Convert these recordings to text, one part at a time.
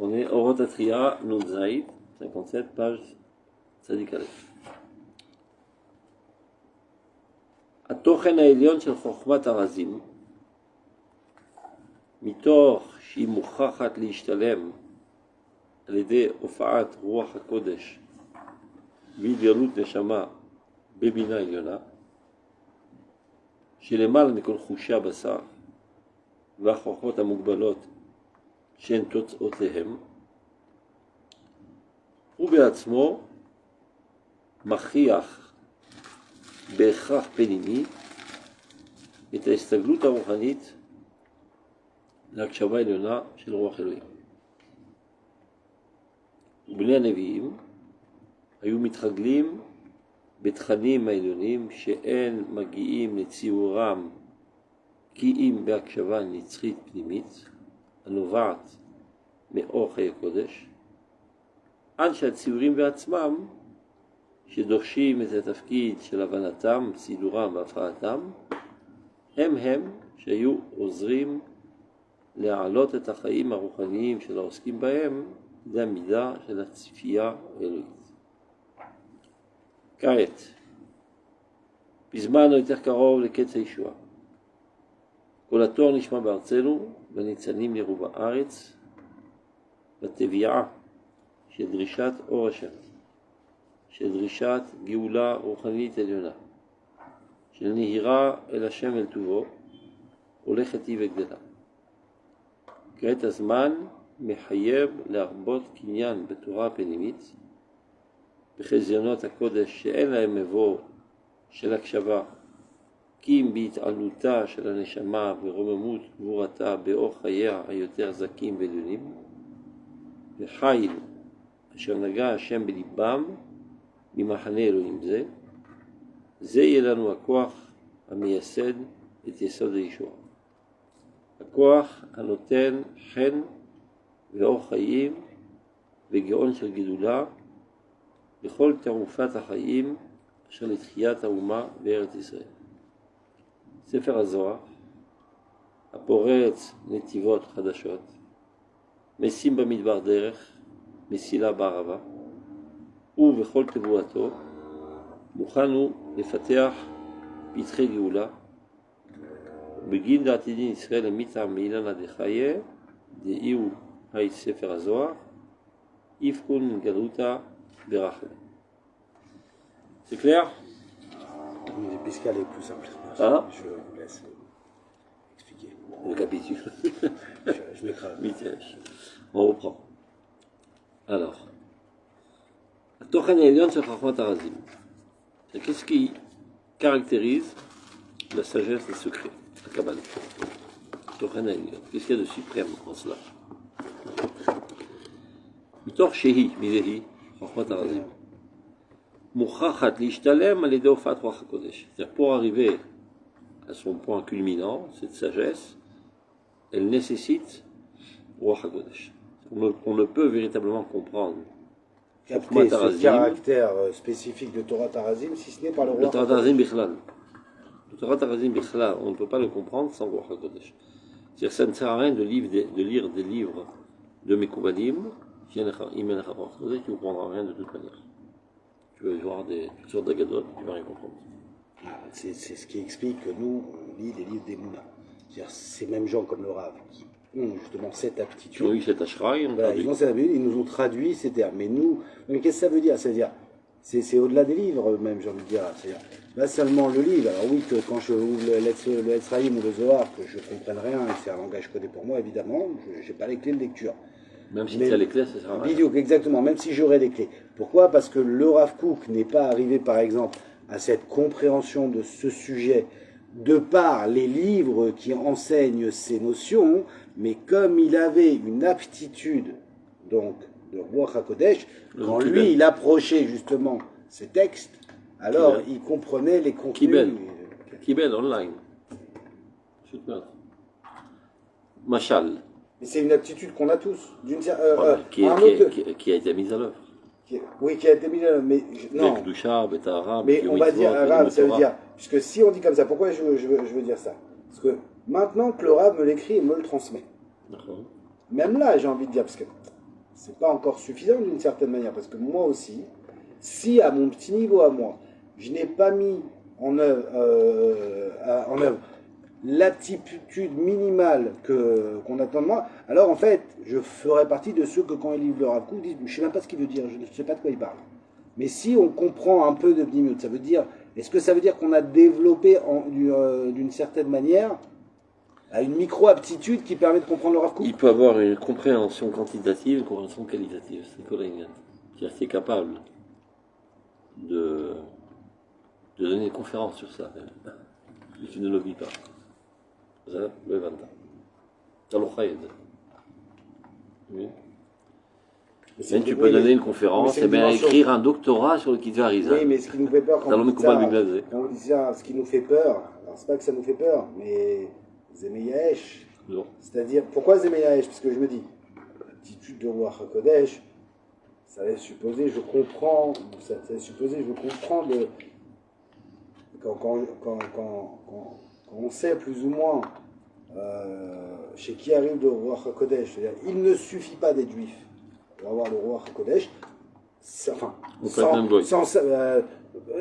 On est Orotatria Nunzaïd, 57, page Tzadik Aleph. התוכן העליון של חוכמת הרזים, מתוך שהיא מוכרחת להשתלם על ידי הופעת רוח הקודש והתגלות נשמה בבינה עליונה, שלמעלה מכל חושי הבשר והחוכמות המוגבלות שהן תוצאותיהם, הוא בעצמו מכריח בהכרח פנימי את ההסתגלות הרוחנית להקשבה עליונה של רוח אלוהים. ובני הנביאים היו מתחגלים בתכנים העליונים שאין מגיעים לציורם כי אם בהקשבה נצחית פנימית הנובעת מאור חיי קודש, עד שהציורים בעצמם שדורשים את התפקיד של הבנתם, סידורם והפרעתם, הם שהיו עוזרים להעלות את החיים הרוחניים של העוסקים בהם למידה של הצפייה האלוהית. כעת, בזמן יותר קרוב לקץ הישועה, כל התואר נשמע בארצנו וניצנים יראו בארץ בתביעה של דרישת אור השם, של דרישת גאולה רוחנית עליונה, של נהירה אל השם אל טובו, הולכת היא וגדלה. כעת הזמן מחייב להרבות קניין בתורה הפנימית, בחזיונות הקודש שאין להם מבוא של הקשבה, כי אם בהתעלותה של הנשמה ורוממות גבורתה באור חייה היותר זקים ועליונים, וחיל אשר נגע השם בליבם ממחנה אלוהים זה יהיה לנו הכוח המייסד את יסוד הישועה. הכוח הנותן חן ואור חיים וגאון של גידולה בכל תערופת החיים אשר לתחיית האומה בארץ ישראל. ספר הזוהר, הפורץ נתיבות חדשות, משים במדבר דרך, מסילה בערבה, ובכל תבואתו מוכן הוא לפתח פתחי גאולה, בגין דעתידין ישראל למיטעם מאילנה דחיה, דאיהו היי ספר הזוהר, יפקון גלותה ברחם. C'est clair? Puisqu'elle est plus simple. Ah. Je vous laisse expliquer. Le capitule. Je m'écrase. On reprend. Alors, התוכן העליון של חוכמת הרזים. Qu'est-ce qui caractérise la sagesse des secrets, la Kabbalah? התוכן העליון. Qu'est-ce qu'il y a de suprême en cela? מתוך שהיא, מי זה היא? חוכמת הרזים. מוכרחת להשתלם על ידי הופעת רוח הקודש. C'est-à-dire pour arriver à son point culminant, cette sagesse, elle nécessite roi HaKodesh. On ne peut véritablement comprendre capter ce caractère spécifique de Torah Tarazim, si ce n'est par le roi. Le Torah Tarazim Bichlal. Le Torah Tarazim Bichlal, on ne peut pas le comprendre sans roi HaKodesh. C'est-à-dire que ça ne sert à rien de lire des livres de Mekoubalim, qui ne vous prendra rien de toute manière. Tu vas voir toutes sortes d'agadotes, tu ne vas rien comprendre. C'est ce qui explique que nous, on lit des livres des Mouna. C'est-à-dire ces mêmes gens comme le Rav, qui ont justement cette aptitude. Ils ont eu cette ashra, ils nous ont traduit ces termes. Mais nous, mais qu'est-ce que ça veut dire? C'est-à-dire, c'est au-delà des livres même, j'ai envie de dire. C'est-à-dire, pas seulement le livre. Alors oui, que quand je ouvre le Etzraïm ou le Zohar, que je ne comprenne rien, c'est un langage codé pour moi, évidemment, je n'ai pas les clés de lecture. Même si tu as les clés, ça sert à rien. Bidiouk, exactement, même si j'aurais les clés. Pourquoi? Parce que le Rav Kook n'est pas arrivé, par exemple, à cette compréhension de ce sujet de par les livres qui enseignent ces notions, mais comme il avait une aptitude, donc, de Ruach HaKodesh, quand lui, il approchait justement ces textes, alors il comprenait les contenus. Kibel online. Machal. Mais c'est une aptitude qu'on a tous, qui a été mise à l'œuvre. Oui, qui a été mise à l'œuvre, mais non. Mais on va dire arabe, ça veut dire, puisque si on dit comme ça, pourquoi je veux dire ça? Parce que maintenant que le Rav me l'écrit et me le transmet, même là, j'ai envie de dire, parce que c'est pas encore suffisant d'une certaine manière, parce que moi aussi, si à mon petit niveau à moi, je n'ai pas mis en œuvre l'attitude minimale qu'on attend de moi, alors en fait, je ferai partie de ceux que quand ils livrent le Rav Kook, disent, je ne sais même pas ce qu'il veut dire, je ne sais pas de quoi il parle. Mais si on comprend un peu de Pnimiut, ça veut dire, est-ce que ça veut dire qu'on a développé d'une certaine manière une micro-aptitude qui permet de comprendre le Rav Kook? Il peut avoir une compréhension quantitative, une compréhension qualitative. C'est Kolingan qui est assez capable de donner une conférence sur ça. Mais tu ne le vis pas. Ça, le Vanta. Dans le Chayed. Oui. Mais tu peux donner une conférence et bien écrire un doctorat sur le Kitva Arizal. Oui, mais ce qui nous fait peur quand on dit ça, ce qui nous fait peur, alors c'est pas que ça nous fait peur, mais Zemeyaesh. C'est-à-dire, pourquoi Zemeyaesh? Parce que je me dis, l'attitude de Ruach HaKodesh, ça laisse supposer, je comprends de. Quand on sait plus ou moins chez qui arrive le Ruach HaKodesh, c'est-à-dire, il ne suffit pas d'être juif pour avoir le Ruach HaKodesh, enfin,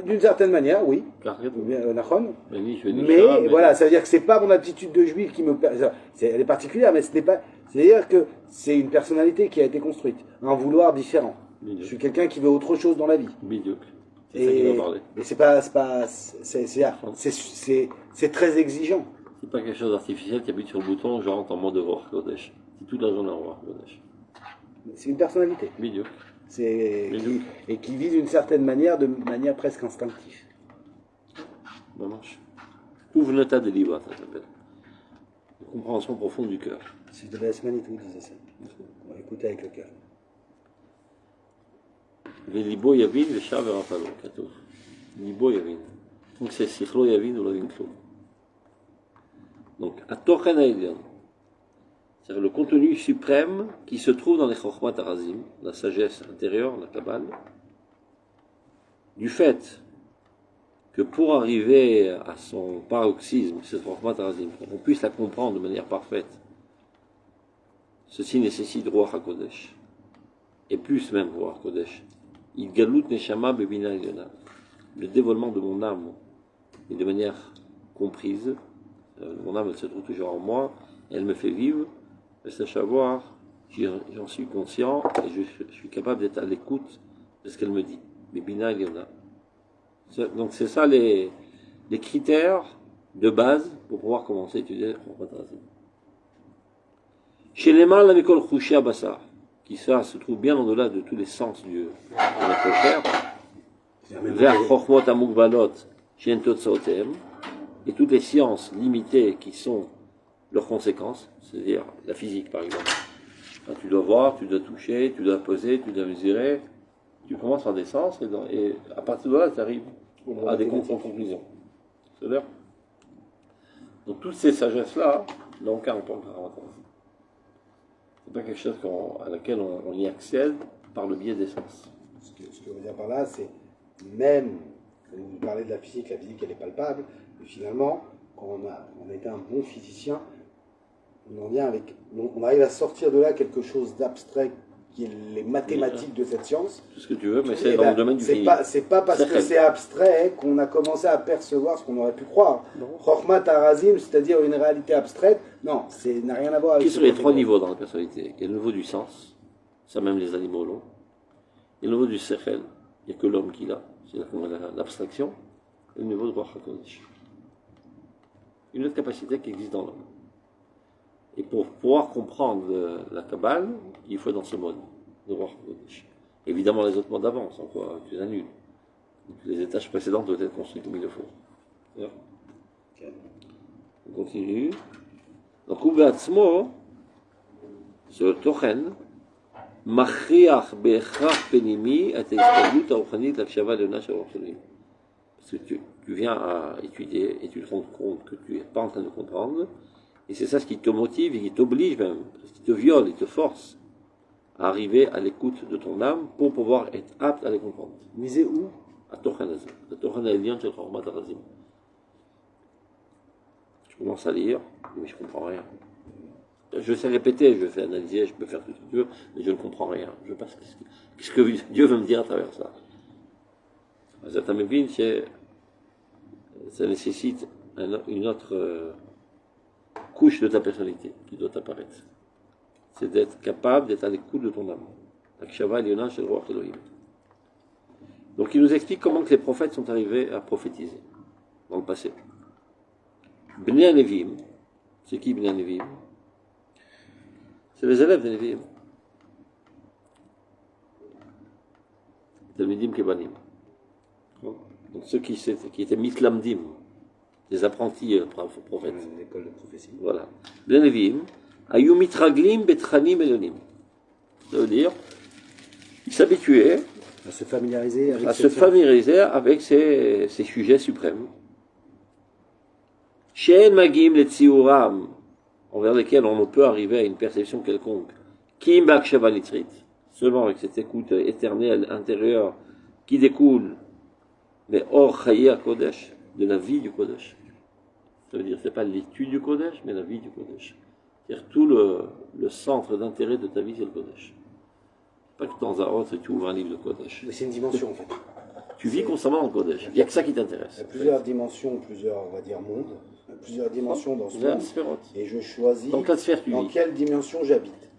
d'une certaine manière, oui, mais voilà, ça veut dire que c'est pas mon attitude de juif qui me elle est particulière, mais ce n'est pas, c'est-à-dire que c'est une personnalité qui a été construite, un vouloir différent. Je suis quelqu'un qui veut autre chose dans la vie. C'est ça qu'il va parler. Et c'est très exigeant. C'est pas quelque chose d'artificiel qui appuie sur le bouton, genre en mode Ruach Kodesh. C'est toute la journée en Ruach Kodesh. C'est une personnalité. Et qui vit d'une certaine manière, de manière presque instinctive. Ouvnata de Liba, ça s'appelle. Une compréhension profonde du cœur. C'est de la Manitou qui disait ça. On va écouter avec le cœur. Libo Yavin, le Shav et Rafalo, Katou. Libo Yavin. Donc c'est Sichlo Yavin ou Lavin Klou. Donc, à Tochen Aïlian. C'est-à-dire le contenu suprême qui se trouve dans les Chokhmat Arazim, la sagesse intérieure, la Kabbale, du fait que pour arriver à son paroxysme, cette Chokhmat Arazim, qu'on puisse la comprendre de manière parfaite, ceci nécessite Ruach HaKodesh, et plus même Ruach HaKodesh, il galout Neshama Bebina Yona, le dévoilement de mon âme, et de manière comprise, mon âme elle se trouve toujours en moi, elle me fait vivre. C'est savoir, j'en suis conscient et je suis capable d'être à l'écoute de ce qu'elle me dit. Mais Bina Eliona. Donc c'est ça les critères de base pour pouvoir commencer à étudier Chokhmat Arazim. Chez les mâles, avec le Chouché Bassar, qui ça se trouve bien au-delà de tous les sens de notre chair, vers Chokhmot Amukbalot, chez Entot Saotem, et toutes les sciences limitées qui sont leurs conséquences, c'est-à-dire la physique par exemple. Enfin, tu dois voir, tu dois toucher, tu dois peser, tu dois mesurer, tu commences par des sens et à partir de là tu arrives à des conclusions. C'est-à-dire, donc toutes ces sagesses-là, n'ont aucun rapport avec la Ramadan. C'est pas quelque chose à laquelle on y accède par le biais des sens. Ce que je veux dire par là, c'est même, vous parlez de la physique elle est palpable, mais finalement, quand on a été un bon physicien, on arrive à sortir de là quelque chose d'abstrait qui est les mathématiques de cette science. Tout ce que tu veux, mais c'est dans le domaine du fini. C'est pas parce que c'est abstrait qu'on a commencé à percevoir ce qu'on aurait pu croire. Chokhmat Arazim, c'est-à-dire une réalité abstraite, non, ça n'a rien à voir avec... Quels sont les trois niveaux dans la personnalité? Il y a le niveau du sens, ça même les animaux l'ont. Il y a le niveau du sechel, il n'y a que l'homme qui l'a, c'est l'abstraction. Et le niveau de Ruach HaKodesh. Une autre capacité qui existe dans l'homme. Et pour pouvoir comprendre la Kabbale, il faut être dans ce mode de Ruach HaKodesh. Évidemment, les autres modes avant, sans quoi tu les annules. Les étages précédents doivent être construits comme il le faut. Okay. On continue. Donc, Ubeatzmo, ce Tochen, Machriach Bechach Penimi, at Estadut Aruchanit Lakshava Leona Shavorchelim. Parce que tu viens à étudier et tu te rends compte que tu n'es pas en train de comprendre. Et c'est ça ce qui te motive et qui t'oblige même, ce qui te viole et te force à arriver à l'écoute de ton âme pour pouvoir être apte à les comprendre. Misez où? À Tochen Azim. À Tochen Aïlian, chez Chokhmat Arazim. Je commence à lire, mais je ne comprends rien. Je sais répéter, je fais analyser, je peux faire tout ce que tu veux, mais je ne comprends rien. Je ne sais pas ce que Dieu veut me dire à travers ça. Ça nécessite une autre couche de ta personnalité qui doit apparaître. C'est d'être capable d'être à l'écoute de ton âme. Akshava Eliona Shel Ruach Elohim. Donc il nous explique comment que les prophètes sont arrivés à prophétiser dans le passé. Bnei Anevim, c'est qui Bnei Anevim? C'est les élèves des Nevi'im. Talmidim Kebanim. Donc ceux qui étaient mitlamdim, des apprentis prophètes. Une école de prophétie. Voilà. Bnei Nevi'im, ayu mitraglim betranim elonim. Ça veut dire, ils s'habituaient À se familiariser avec ces sujets suprêmes. She'en magim le tziuram, envers lesquels on ne peut arriver à une perception quelconque. Kim b'akshava nitrit, seulement avec cette écoute éternelle, intérieure, qui découle, mais or chaye kodesh, de la vie du kodesh. Ça veut dire, c'est pas l'étude du kodesh, mais la vie du kodesh. C'est-à-dire, tout le centre d'intérêt de ta vie, c'est le kodesh. Pas que de temps à autre, tu ouvres un livre de kodesh. Mais c'est une dimension en fait. Tu vis constamment dans le kodesh. Il n'y a que ça qui t'intéresse. Il y a plusieurs dimensions, plusieurs, on va dire, mondes. Plusieurs dimensions dans ce monde. Et je choisis dans quelle sphère tu dans vis. quelle dimension j'habite.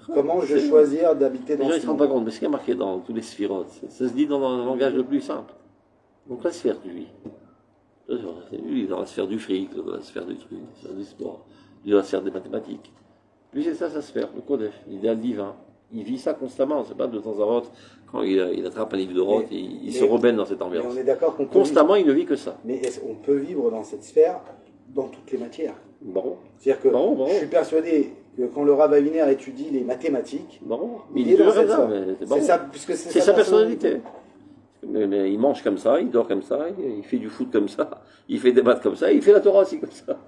Comment je vais choisir d'habiter dans Les gens ce ne se rendent pas monde. compte, mais ce qui est marqué dans tous les sphirotes, ça se dit dans un langage le plus simple. Donc la sphère tu vis. Lui, il est dans la sphère du fric, dans la sphère du truc, la sphère du sport, il est dans la sphère des mathématiques. Lui, c'est ça sa sphère, le Kodesh, l'idéal divin. Il vit ça constamment, c'est pas de temps à autre, quand il attrape un livre de rote, il se rebelle dans cette Mais ambiance. on est d'accord qu'on peut Constamment, il ne vit que ça. Mais on peut vivre dans cette sphère dans toutes les matières. Bon. C'est-à-dire que Bon. je suis persuadé que quand le Rav Aviner étudie les mathématiques, Bon. il est dans cette ça, sphère. mais C'est ça, puisque c'est sa personnalité. Mais il mange comme ça, il dort comme ça, il fait du foot comme ça, il fait des maths comme ça, il fait la Torah aussi comme ça.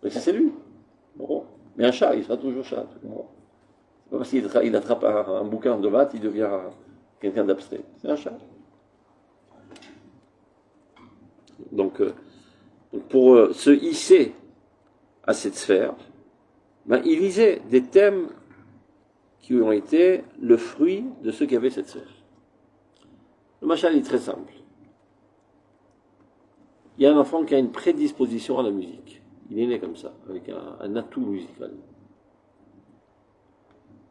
Mais c'est lui. Bon. Mais un chat, il sera toujours chat. Bon. C'est pas parce qu'il attrape un bouquin de maths, il devient quelqu'un d'abstrait. C'est un chat. Donc pour se hisser à cette sphère, ben, il lisait des thèmes qui ont été le fruit de ceux qui avaient cette sphère. Le machal est très simple. Il y a un enfant qui a une prédisposition à la musique. Il est né comme ça, avec un atout musical.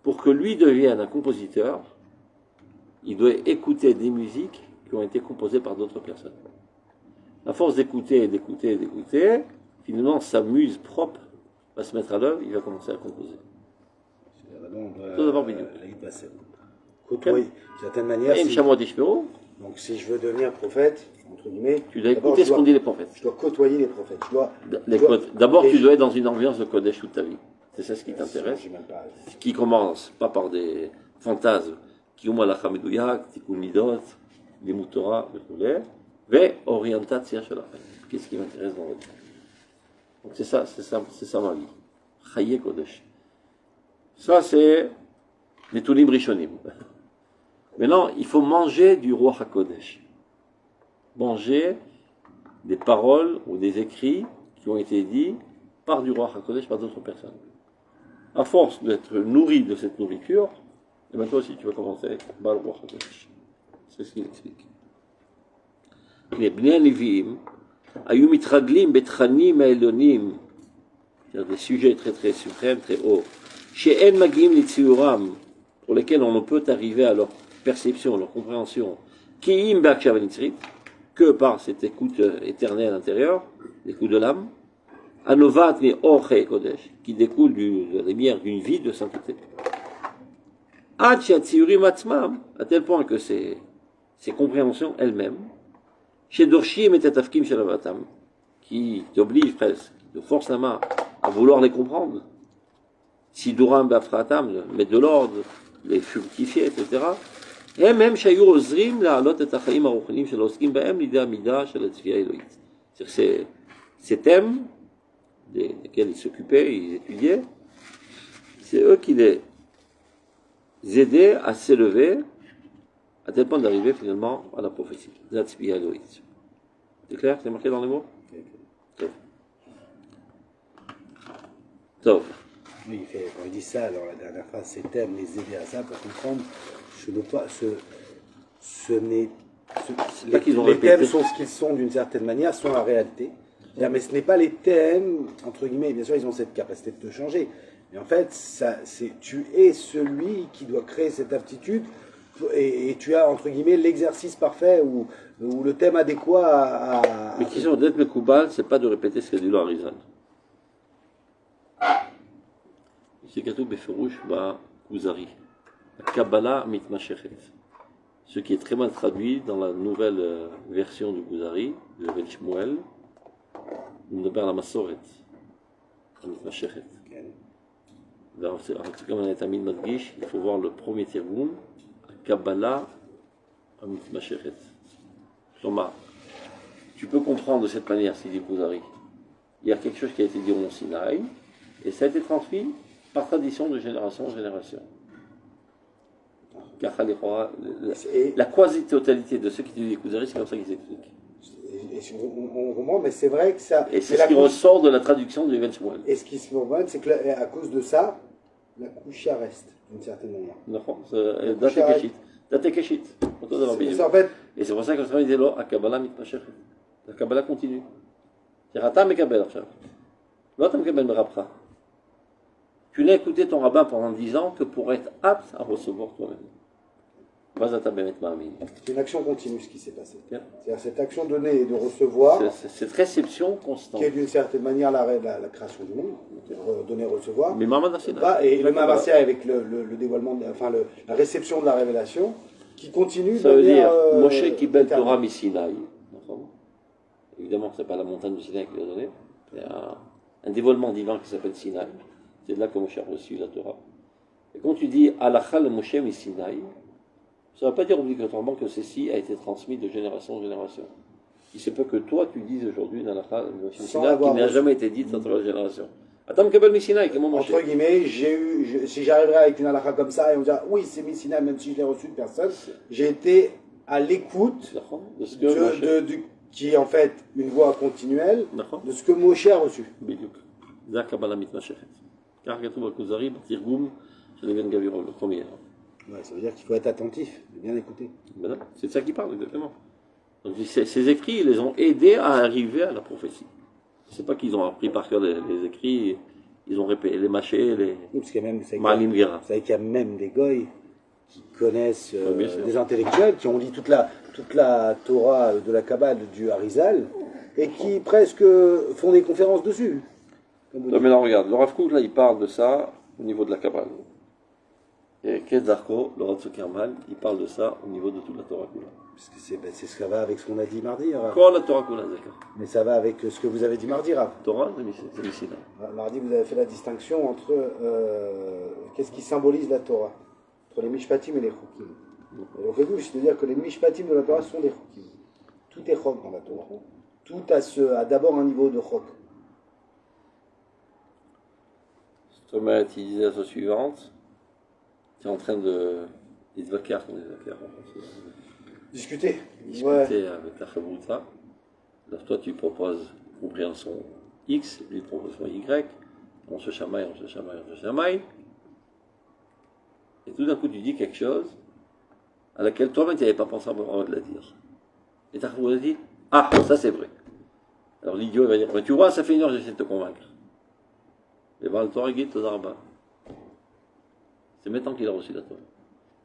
Pour que lui devienne un compositeur, il doit écouter des musiques qui ont été composées par d'autres personnes. À force d'écouter, finalement sa muse propre va se mettre à l'œuvre, il va commencer à composer. Tout d'abord, côtoyer, d'une certaine manière. Donc si je veux devenir prophète, entre guillemets, tu dois écouter ce qu'ont dit les prophètes. Je dois côtoyer les prophètes. D'abord, tu dois être dans une ambiance de Kodesh toute ta vie. C'est ça ce qui t'intéresse. Qui commence pas par des fantasmes, qui ont la Hamidouyak, Tikkun Midot, les Moutora, mais orientation sur la fin. Qu'est-ce qui m'intéresse dans votre vie? Donc c'est ça ma vie. Chaye Kodesh. Ça c'est les Tulim Rishonim. Maintenant, il faut manger du Ruach HaKodesh. Manger des paroles ou des écrits qui ont été dits par du Ruach HaKodesh, par d'autres personnes. À force d'être nourri de cette nourriture, et bien toi aussi tu vas commencer par le Ruach HaKodesh. C'est ce qu'il explique. Les Bnei Nevi'im, ayu mitraglim betranim ha'elonim, c'est-à-dire des sujets très très suprêmes, très hauts, she'en magim litziuram, pour lesquels on ne peut arriver à leur perception, leur compréhension, ki'im ba'akshav nitzrit, que par cette écoute éternelle intérieure, l'écoute de l'âme, anovat mi or kodesh, qui découle de la lumière d'une vie de sainteté. Ad she'atziurim atzmam, à tel point que ces compréhensions elles-mêmes, chez Dorshim et Tatafkim chez Lavatam, qui t'oblige presque, te force la main à vouloir les comprendre. Si Duram Bafratam, mettre de l'ordre, les fructifier, etc. Et même Shayur Ozrim, la Alot et Tachaim Aruchanim, chez l'Oskim Baem, l'idée Amida, chez la Tzvia Elohit. C'est-à-dire ces thèmes, desquels ils s'occupaient, ils étudiaient, c'est eux qui les aidaient à s'élever, à tel point d'arriver finalement à la prophétie. C'est clair? C'est marqué dans les mots? Okay. Tov. Oui, quand il dit ça, alors la dernière phrase, c'est thème, les aider à ça pour comprendre. Ce n'est. C'est pas qu'ils ont les répété. thèmes sont ce qu'ils sont d'une certaine manière, sont la réalité. Mais ce n'est pas les thèmes, entre guillemets, bien sûr, ils ont cette capacité de te changer. Mais en fait, tu es celui qui doit créer cette aptitude et tu as, entre guillemets, l'exercice parfait ou le thème adéquat à. Mais qui sont d'être Mekoubal, c'est pas de répéter ce qu'a dit l'Arizal. C'est Katou Beferouch ba Kuzari. Kabbalah mitmashechet. Ce qui est très mal traduit dans la nouvelle version du Kuzari, de Ben Shmuel, on parle la Masoret, mitmashechet. Comme on est à Madgish, il faut voir le premier tirgoum, Kabbalah mitmashechet. Thomas, tu peux comprendre de cette manière, s'il dit Kuzari. Il y a quelque chose qui a été dit au Mont Sinaï, et ça a été transmis par tradition de génération en génération. Car la quasi-totalité de ceux qui disent les Kuzari, c'est comme ça qu'ils expliquent. On comprend, mais c'est vrai que ça. Et c'est ce qui ressort de la traduction du Ibn Shmuel. Et ce qui se problème, c'est qu'à cause de ça, la coucha reste, d'une certaine manière. Non, Date Keshit. Et c'est pour ça que le travail dit là, à Kabbalah mitmashechet. La Kabbalah continue. C'est-à-dire, Ata Mekabel, l'autre Mekabel Merapra. Tu n'as écouté ton rabbin pendant 10 ans que pour être apte à recevoir toi-même. C'est une action continue ce qui s'est passé. C'est-à-dire cette action donnée et de recevoir. Cette réception constante. Qui est d'une certaine manière la création du monde. Donner, recevoir. Mais Maman et le Maman avec le dévoilement, la réception de la révélation qui continue. Ça veut dire Moshe qui belle Torah Misinaï. Évidemment, ce n'est pas la montagne du Sinaï qui l'a donné. Il y a un dévoilement divin qui s'appelle Sinaï. C'est de là que Moshe a reçu la Torah. Et quand tu dis Alachal Moshe Misinaï, ça ne veut pas dire obligatoirement que ceci a été transmis de génération en génération. Il se peut que toi, tu dises aujourd'hui une Alachal Moshe Misinaï qui n'a jamais été dite entre la génération. Attends, Kabel Misinaï, comment Moshe? Entre guillemets, si j'arriverais avec une Alacha comme ça et on dirait oui, c'est Misinaï, même si je l'ai reçu de personne, j'ai été à l'écoute de ce que qui est en fait une voie continuelle de ce que Moshe a reçu. זה הקבלה מתמשכת. כך כתוב בכוזרי, בתרגום של אבן גבירול, le premier. Ouais, ça veut dire qu'il faut être attentif, bien écouter. Ben c'est de ça qu'il parle, exactement. Donc ces écrits, ils les ont aidés à arriver à la prophétie. C'est pas qu'ils ont appris par cœur les écrits, ils ont répété les mâchés, les Malim Gera. Vous savez qu'il y a même des goy qui connaissent, des intellectuels, qui ont lu toute la Torah de la Kabbale du Harizal, et qui presque font des conférences dessus. Non, mais là, regarde, le Rav Kook, là, il parle de ça au niveau de la Kabbale. Et Kedarko, le Rav Zuckerman, il parle de ça au niveau de toute la Torah Kula. Parce que c'est ce que va avec ce qu'on a dit mardi. Quoi la Torah Kula, d'accord. Mais ça va avec ce que vous avez dit mardi, Rav. Torah, c'est ici, là. Mardi, vous avez fait la distinction entre qu'est-ce qui symbolise la Torah, entre les Mishpatim et les Chokim. Et au fait, je veux dire que les Mishpatim de la Torah sont des Chokim. Tout est Chok dans la Torah. Tout a d'abord un niveau de Chok. Thomas, il disait la chose suivante. Tu es en train de discuter Discuter avec la Chavruta. Alors toi, tu proposes compréhension X, lui propose Y. On se chamaille. Et tout d'un coup, tu dis quelque chose à laquelle toi-même, tu n'avais pas pensé avant de la dire. Et ta Chavruta dit, ah, ça c'est vrai. Alors l'idiot, il va dire, mais tu vois, ça fait 1 heure que j'essaie de te convaincre. Et ben, le Torah guide aux Arba. C'est maintenant qu'il a reçu la Torah.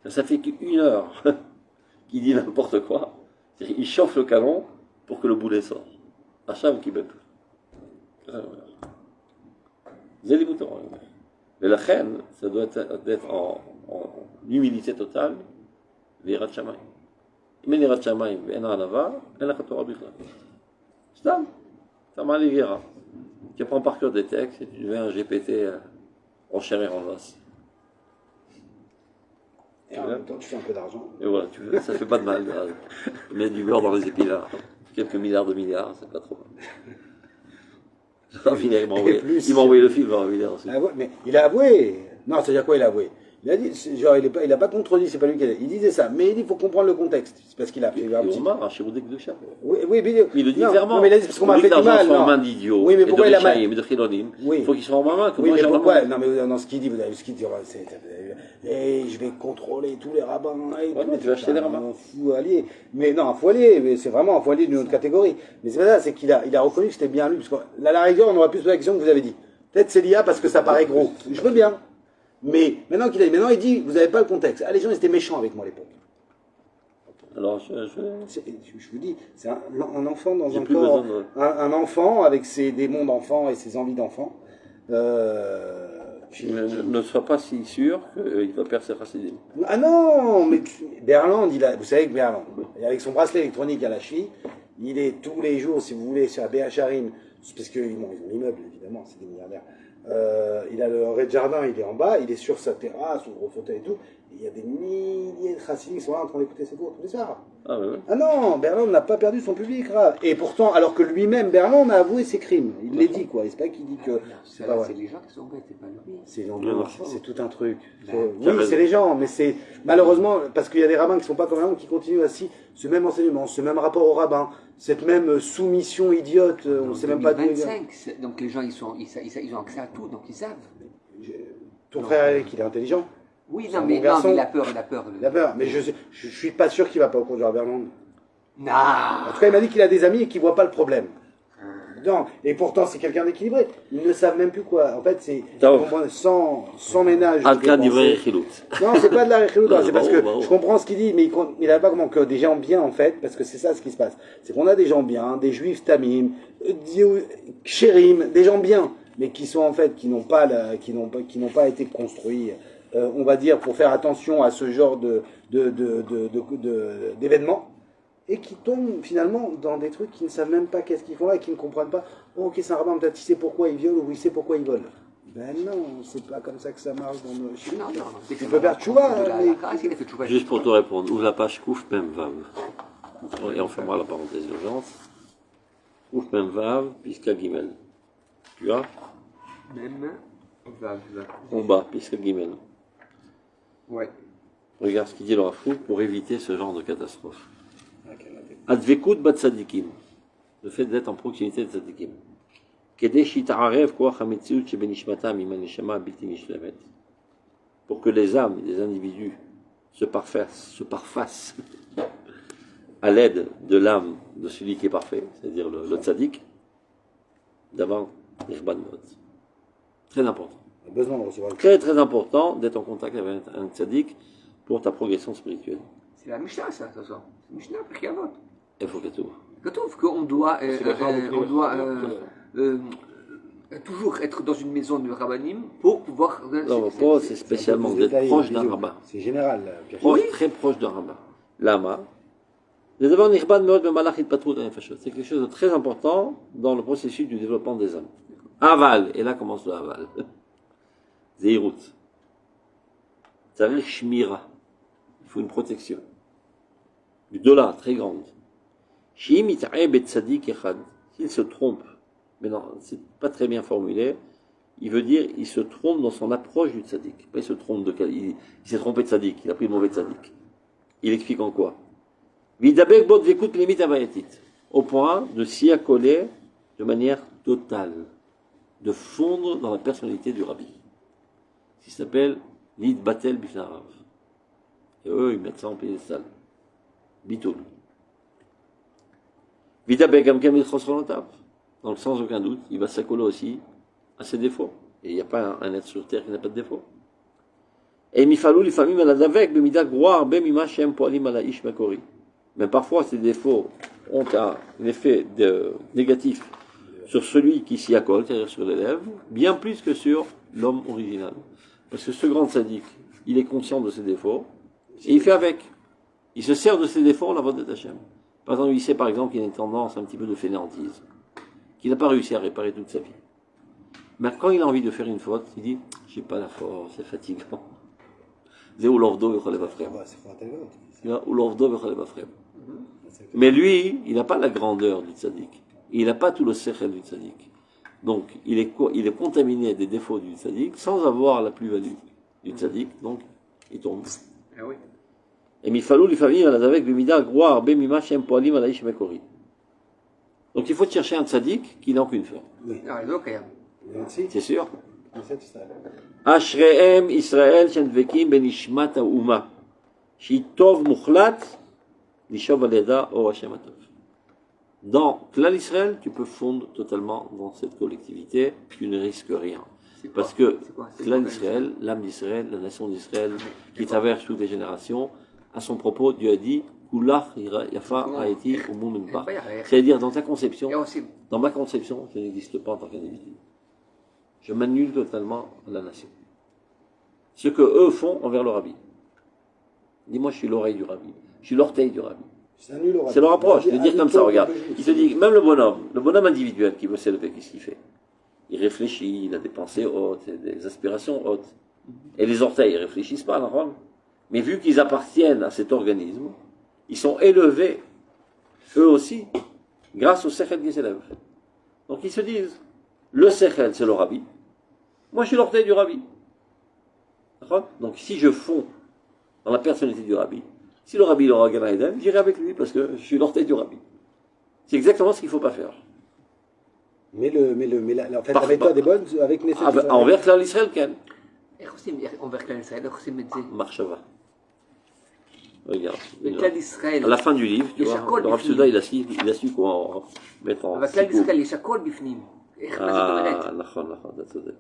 Ça fait qu'1 heure qu'il dit n'importe quoi. Il chauffe le canon pour que le boulet sorte. Hacham qui bête. Zéli Torah. Mais la reine, ça doit être en humilité totale. Virat Shamayim. Mais les Virat Shamayim, et en Anava, et la Torah Bichlal. Stam. Ça m'a allé Virat. Tu apprends par cœur des textes et tu deviens un GPT en chair et en os. Et en même temps, tu fais un peu d'argent. Et voilà, ça fait pas de mal. Mettre du beurre dans les épinards. Quelques milliards de milliards, c'est pas trop mal. Il m'a envoyé le film, Rav Villers aussi. Mais il a avoué. Non, c'est-à-dire quoi, il a avoué? Il a dit, genre, il a pas contredit, c'est pas lui qui a dit. Il disait ça, mais il dit, il faut comprendre le contexte. C'est parce qu'il a fait un petit. Oui, oui, mais il le dit non, clairement. non, mais il a dit parce qu'on m'a fait du mal. En main d'idiots, oui, mais pourquoi il a mal? De Chilonim. Oui. Il faut qu'ils soient en main. Oui, mais pourquoi? Non, mais dans ce qu'il dit, vous avez vu ce qu'il dit, et je vais contrôler tous les rabbins. Et ouais, mais tu vas acheter des rabbins. Un fou allié. Mais non, un fou allié, mais c'est vraiment un fou allié d'une autre catégorie. Mais c'est pas ça, c'est qu'il a reconnu que c'était bien lui. Parce que là, à la rigueur, on aurait pu se poser la question que vous avez dit. Peut-être c'est l'IA parce que ça paraît gros. Je veux bien. Mais maintenant il dit, vous n'avez pas le contexte. Ah, les gens ils étaient méchants avec moi à l'époque. Alors, je vous dis, c'est un enfant dans un corps, un enfant avec ses démons d'enfant et ses envies d'enfant. Ne sois pas si sûr qu'il va perdre ses racines. Ah non, mais Berland, vous savez que Berland, avec son bracelet électronique à la cheville, il est tous les jours, si vous voulez, sur la BHRIM, parce qu'ils ont l'immeuble, évidemment, c'est des milliardaires. Il a le rez-de-jardin, il est en bas, il est sur sa terrasse, au gros fauteuil et tout. Et il y a des milliers de chassidim qui sont là en train d'écouter ses cours tous les soirs. Ah, ouais. Ah non, Berland n'a pas perdu son public, grave. Et pourtant, alors que lui-même, Berland a avoué ses crimes. Il l'a dit, quoi. C'est pas qu'il dit que c'est pas vrai. C'est les gens qui sont bêtes, c'est pas lui. C'est tout un truc. Oui, c'est les gens, mais c'est malheureusement parce qu'il y a des rabbins qui sont pas comme nous qui continuent ainsi ce même enseignement, ce même rapport au rabbin, cette même soumission idiote. On ne sait même pas d'où. Donc les gens ils ont accès à tout, donc ils savent. Ton frère Eric, il est intelligent. Oui, non, mais il a peur, il a peur. Il a peur, mais je suis pas sûr qu'il va pas au cours du Berland. Non. En tout cas, il m'a dit qu'il a des amis et qu'il voit pas le problème. Non, et pourtant c'est quelqu'un d'équilibré. Ils ne savent même plus quoi. En fait, c'est sans ménage. Non, c'est pas de la réchilout, c'est parce que je comprends ce qu'il dit, mais il n'a pas comment que des gens bien en fait, parce que c'est ça ce qui se passe. C'est qu'on a des gens bien, des juifs tamim, chérim, des gens bien, mais qui sont en fait qui n'ont pas été construits. On va dire pour faire attention à ce genre d'événements. Et qui tombent finalement dans des trucs qui ne savent même pas qu'est-ce qu'ils font là et qui ne comprennent pas. Oh, ok, c'est un rabbin, peut-être il sait pourquoi il viole ou il sait pourquoi il vole. Ben non, c'est pas comme ça que ça marche dans nos chiffres. Non, tu peux faire tchouva. Juste pour te répondre, ouvre la page Kouf Mem Vav. Et on fermera la parenthèse d'urgence. Kouf Mem Vav, Piska Gimel. Tu vois Mem Vav. En bas, Piska Gimel. Ouais. Regarde ce qu'il dit le Rafou pour éviter ce genre de catastrophe. Advekut bat tzadikim, le fait d'être en proximité de tzadikim. Pour que les âmes et les individus se parfassent à l'aide de l'âme de celui qui est parfait, c'est-à-dire le tzadik, d'avant l'irban mot. Très important. Très très important d'être en contact avec un tzadik pour ta progression spirituelle. C'est la Mishnah, ça, de toute façon. C'est Mishnah, Pirkei-Avot. Il faut que tout. qu'on doit, toujours être dans une maison de rabbanim pour pouvoir. Non, c'est spécialement d'être proche d'un rabbin. C'est général. Très proche d'un rabbin. Lama. C'est quelque chose de très important dans le processus du développement des âmes. Aval, et là commence le aval. Zeirut. Ça veut dire shmira. Il faut une protection. Du dollar, très grande. S'il se trompe, mais non, c'est pas très bien formulé, il veut dire, il se trompe dans son approche du tzaddik. Pas il se trompe il s'est trompé de tzaddik, il a pris le mauvais tzaddik. Il explique en quoi? Au point de s'y accoler de manière totale, de fondre dans la personnalité du rabbi. Il s'appelle Lid Batel Bifnarav. Et eux, ils mettent ça en piédestal. Bitoul. Dans le sans aucun doute, il va s'accoler aussi à ses défauts. Et il n'y a pas un être sur terre qui n'a pas de défauts. Et mifalou les familles maladavek bemida groar bemima shem poalim ala ish makori. Mais parfois ces défauts ont un effet négatif sur celui qui s'y accole, c'est-à-dire sur l'élève, bien plus que sur l'homme original. Parce que ce grand sadique, il est conscient de ses défauts et il fait avec. Il se sert de ses défauts, la vote de Hachem. Par exemple, il sait par exemple qu'il a une tendance un petit peu de fainéantise, qu'il n'a pas réussi à réparer toute sa vie. Mais quand il a envie de faire une faute, il dit « j'ai pas la force, c'est fatigant ». Mais lui, il n'a pas la grandeur du tzaddik. Il n'a pas tout le sechel du tzaddik. Donc, il est contaminé des défauts du tzaddik sans avoir la plus-value du tzaddik. Donc, il tombe. Ah oui. Et mifalou l'ifamim avec bimida groa arbe mima shem poalim alaïsh mekori. Donc il faut chercher un tzaddik qui n'a aucune forme. Oui. Ah, לא קיים. Merci. C'est sûr. C'est ça. אשריהם ישראל שנדבקים בנשמת האומה, שהיא טוב מוחלט, לשאוב על ידה אור השם הטוב. Dans Klal Israël, tu peux fondre totalement dans cette collectivité, tu ne risques rien. Parce que Klal Israël, l'âme d'Israël, la nation d'Israël, qui traverse toutes les générations, à son propos, Dieu a dit, Kulach yafa haïti umum minba. C'est-à-dire, dans ta conception, dans ma conception, je n'existe pas en tant qu'individu. Je m'annule totalement à la nation. Ce que eux font envers le rabbi. Dis-moi, je suis l'oreille du rabbi. Je suis l'orteil du rabbi. C'est leur approche de dire comme ça, regarde. Il se dit, même le bonhomme individuel qui veut s'élever, qu'est-ce qu'il fait? Il réfléchit, il a des pensées hautes, des aspirations hautes. Et les orteils, ils ne réfléchissent pas, Rome. Mais vu qu'ils appartiennent à cet organisme, ils sont élevés, eux aussi, grâce au Sechel qui s'élève. Donc ils se disent, le Sechel, c'est le rabbi. Moi, je suis l'orteil du rabbi. Donc si je fonds dans la personnalité du rabbi, si le rabbi aura Gan Eden, j'irai avec lui parce que je suis l'orteil du rabbi. C'est exactement ce qu'il ne faut pas faire. Mais en fait, la méthode est bonne avec Knesset Israël. Envers Klal Israël, Ken. איך עושים envers כלל ישראל? איך עושים את זה? Marshava. Regarde. בכלל ישראל. À la fin du livre, tu יש vois, הכל le Rav בפנים. Souda, il a su comment mettre en אבל כלל סיכום. ישראל יש הכל בפנים. איך, מה זאת אומרת? נכון, אתה צודק.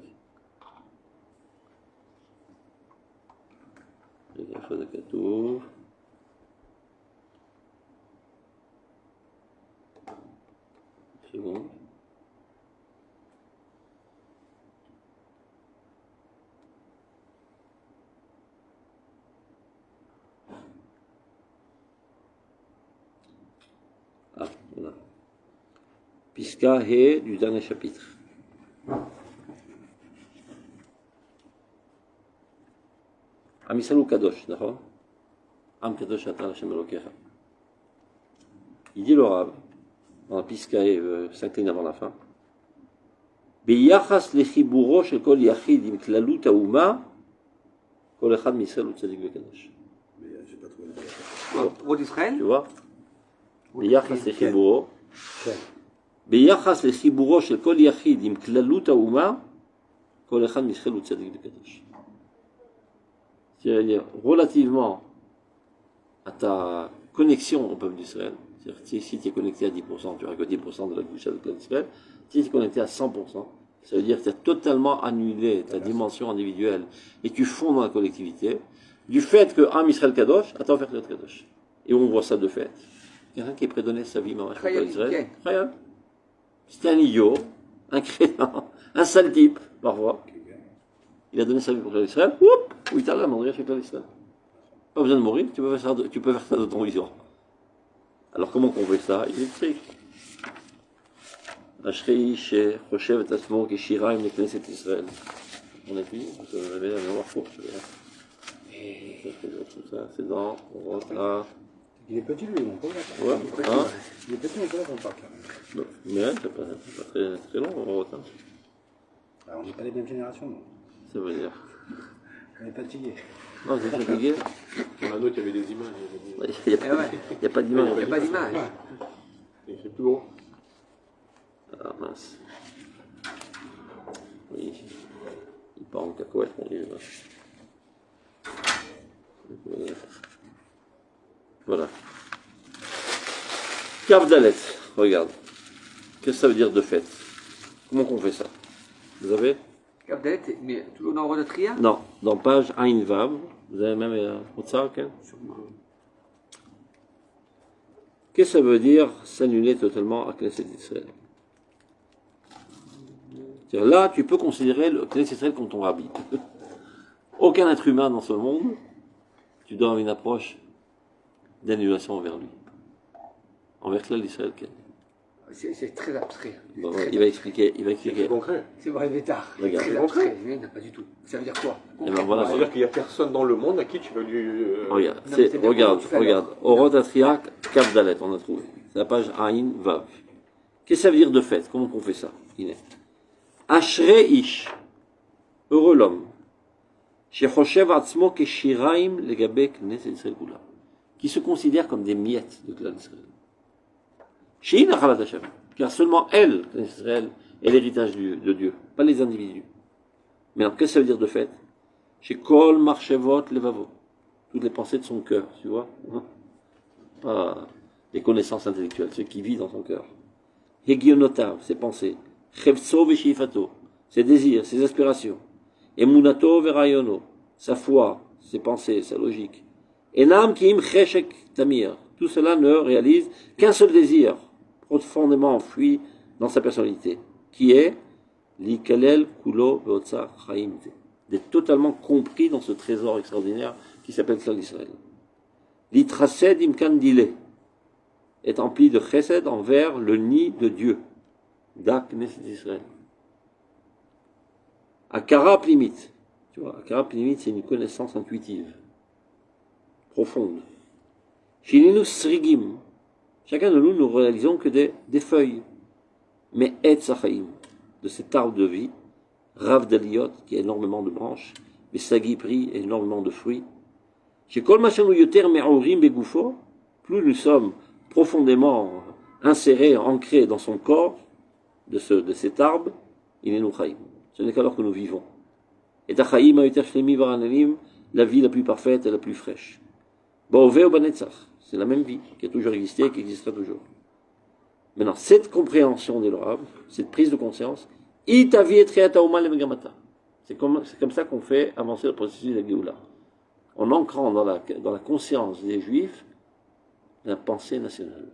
רגע, איפה זה כתוב? seconde. Ah, voilà. Pisca He du dernier chapitre. עם ישראל הוא קדוש, נכון? עם קדוש אתה להשם אלוקיך. Il dit le Rav, dans la Piscae 5 lignes avant la fin, ביחס לחיבורו של כל יחיד עם כללות האומה, כל אחד מישראל הוא צדיק וקדוש. כבוד ישראל? Tu vois? ביחס לחיבורו, ביחס לחיבורו של כל יחיד עם כללות האומה, כל אחד מישראל הוא צדיק וקדוש. C'est-à-dire, relativement à ta connexion au peuple d'Israël, c'est-à-dire si tu es connecté à 10%, tu auras que 10% de la bouche de peuple d'Israël. Si tu es connecté à 100%, ça veut dire que tu as totalement annulé ta dimension individuelle et tu fonds dans la collectivité, du fait que Am Israël Kadosh, attends faire le Kadosh. Et on voit ça de fait. Quelqu'un qui prédonnait sa vie, maman, Israël. C'était un idiot, un crétin, un sale type, parfois. Il a donné sa vie pour Israël, ou il t'a là, Mandria chez Israël. Pas besoin de mourir, tu peux faire ça de ton vivant. Alors comment qu'on fait ça? Il est écrit. Ashri chez Rochev et Asmo qui Shira im Knesset Israël. On a fini, parce que j'avais la mémoire courte. C'est dans Rota. Il est petit lui, mon pauvre. Ouais, hein? Il est petit, mon pauvre, on parle là. Mais c'est pas très long, Rota. Alors, on n'est pas les mêmes générations, non? Ça veut dire. On est fatigué. Non, c'est fatigué. Dans un autre, il y avait des images. Il n'y a pas d'image. Il n'y a pas d'image. Et c'est plus gros. Ah mince. Oui. Il part en cacahuète, mon livre. Voilà. Kavdalet, regarde. Qu'est-ce que ça veut dire de fait? Comment qu'on fait ça? Vous avez? Kavdalet, mais toujours dans Rodatria? Non, dans page Ain Vav. Vous avez même ça, ok? Qu'est-ce que ça veut dire s'annuler totalement à Knesset Israël? Là, tu peux considérer le Knesset Israël comme ton rabbi. Aucun être humain dans ce monde, tu dois avoir une approche d'annulation envers lui. Envers Klal Israël. C'est très abstrait. Bon, il va expliquer. C'est concret. C'est vrai, Bétard. Regarde. Très abstrait. Mais non, pas du tout. Ça veut dire quoi? Et ben voilà. C'est-à-dire qu'il n'y a personne dans le monde à qui tu vas lui. Regarde, Non, mais c'est bien regarde. comment tu fais Orot Atria, Kav Dalet, on a trouvé. C'est la page Ain Vav. Qu'est-ce que ça veut dire de fait? Comment on fait ça? Ashre Ish, heureux l'homme, Shechoshev atzmo keshiraim legabe knesset Israël kula, qui se considèrent comme des miettes de clan d'Israël. Shehi nachalat Hashem, car seulement elle, Knesset Israël, est l'héritage de Dieu, pas les individus. Mais alors, qu'est-ce que ça veut dire de fait? Chez Kol Marchevot Levavo, toutes les pensées de son cœur, tu vois, hein? Pas les connaissances intellectuelles, ce qui vit dans son cœur. Hegionotav, ses pensées. Chevtso Veshifato, ses désirs, ses aspirations. Emunato Verayono, sa foi, ses pensées, sa logique. Enam Kim Cheshek Tamir, tout cela ne réalise qu'un seul désir, profondément enfoui dans sa personnalité, qui est Likalel Kulo Beotsa Chaimte, d'être totalement compris dans ce trésor extraordinaire qui s'appelle Klal Israël. Litrased Imkan Dile, est empli de chesed envers le nid de Dieu, d'Aknesset Israël. Akara Plimit, tu vois, Akara Plimit, c'est une connaissance intuitive, profonde. Shininu Srigim, chacun de nous, nous réalisons que des feuilles, mais Et Sachaim, de cet arbre de vie, Rav Daliot, qui a énormément de branches, mais Sagi Pri, énormément de fruits. Chez Kol Machanu Yoter Me'orim Begoufo, plus nous sommes profondément insérés, ancrés dans son corps, de cet arbre, il est nous Chaim. Ce n'est qu'alors que nous vivons. Et Tachaim Yoter Shlemi Varanelim, la vie la plus parfaite et la plus fraîche. Baové ou Banetzach, c'est la même vie qui a toujours existé et qui existera toujours. Maintenant, cette compréhension des Lorav, cette prise de conscience, c'est comme ça qu'on fait avancer le processus de la Géoula. En ancrant dans la conscience des Juifs la pensée nationale,